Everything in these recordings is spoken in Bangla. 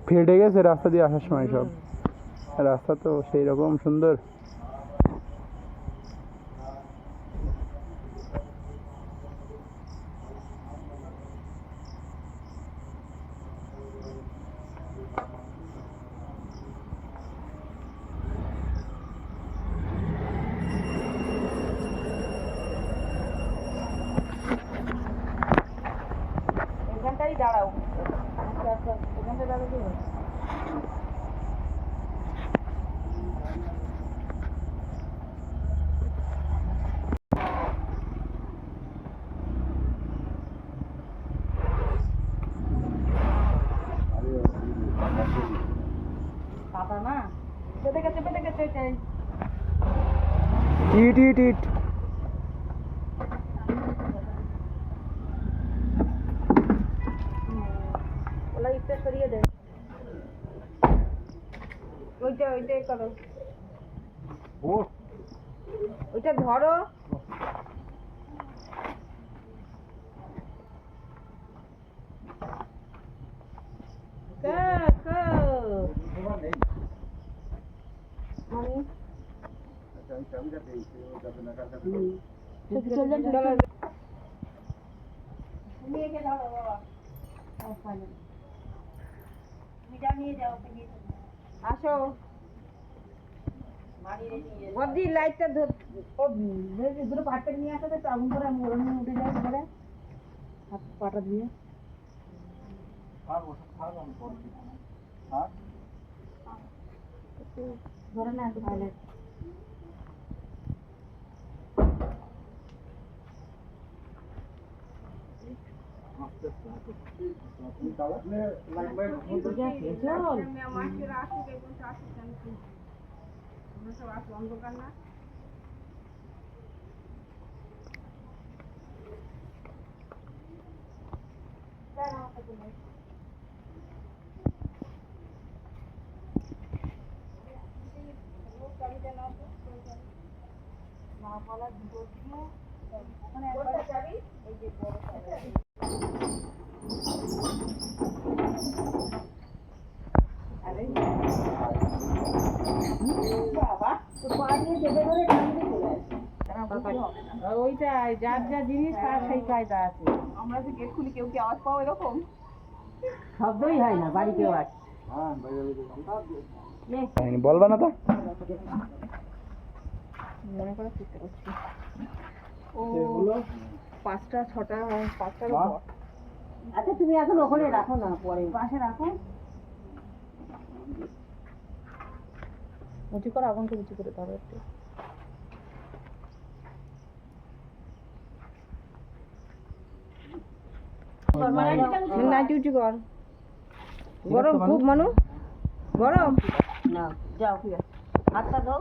ফেটে গেছে রাস্তা দিয়ে আসার সময় সব। রাস্তা তো সেই রকম সুন্দর। এখানটাই দাঁড়াও। এখানটা দাঁড়াও কি পাতা না পেতে গেছে ইট ইট ইট ওলা ইটটা সরিয়ে দে। ওইটাই করো, ওইটা ধরো। আসো বদি লাইটটা দুটো পাটটা নিয়ে আসো তো আগুন করে আমি ওর উঠে যাই পরে হাত পাটা দিয়ে ধরে না ভালো অন্ধকার না ওইটাই যার যা জিনিস তার সেই কায়দা আছে। আমরা যে গেট খুলি কেউ কি আওয়াজ পাও এরকম শব্দই হয় না বাড়িতেও আছে। বলবা না তো মনে করার চেষ্টা করছি। ও 5টা 6টা 5টার উপর। আচ্ছা তুমি এখন ওখানে রাখো না, পরে পাশে রাখো। উঁচু করে আগুনটা উঁচু করে ধরো একটু। না উঁচু কর। গরম খুব মানু গরম না যাও হাতটা দাও।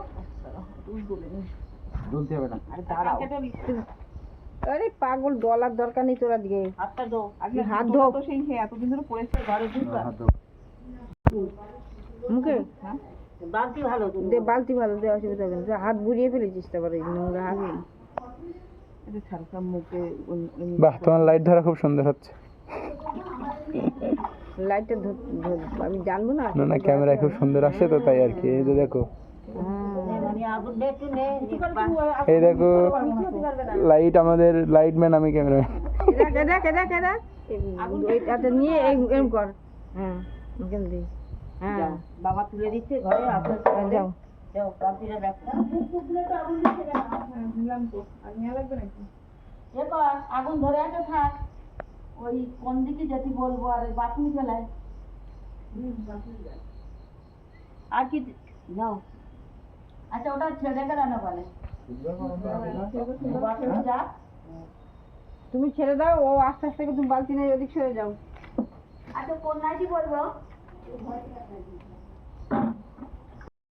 আরে পাগল ডলার দরকার নেই তোরা দিয়ে হাতটা দাও। আগে হাত ধো তো সেই এতদিন ধরে পড়েছে ঘরে মুখে বালতি ভালো দে, বালতি ভালো দে, অসুবিধা হবে না। হাত বুড়িয়ে ফেলেছিস তারপরে নোংরা হাত। এটা ছাড়কা মুখে। বাহ, তোমার লাইট ধরা খুব সুন্দর হচ্ছে। লাইটটা আমি জানবো না। না না, ক্যামেরায় খুব সুন্দর আসছে তো তাই আর কি। এই যে দেখো, এই দেখো লাইট, আমাদের লাইট ম্যান, আমি ক্যামেরাম্যান। এটাতে নিয়ে এম কর। হ্যাঁ হ্যাঁ বাবা তুলে দিচ্ছে ঘরে। যাও যাও কাপিরা ব্যাগটা দিলাম তো আর নিয়ে লাগবে নাকি? দেখো আগুন ধরে আছে, থাক। ওই কোন দিকে যেতে বলবো। আর বাথরুম চালায় আর কি যাও। আচ্ছা ওটা ছেড়ে রান্না বলে তুমি ছেড়ে দাও। ও আস্তে আস্তে তুমি বালতি নেই ওদিক সরে যাও। আচ্ছা কোন নাইটি বলবো?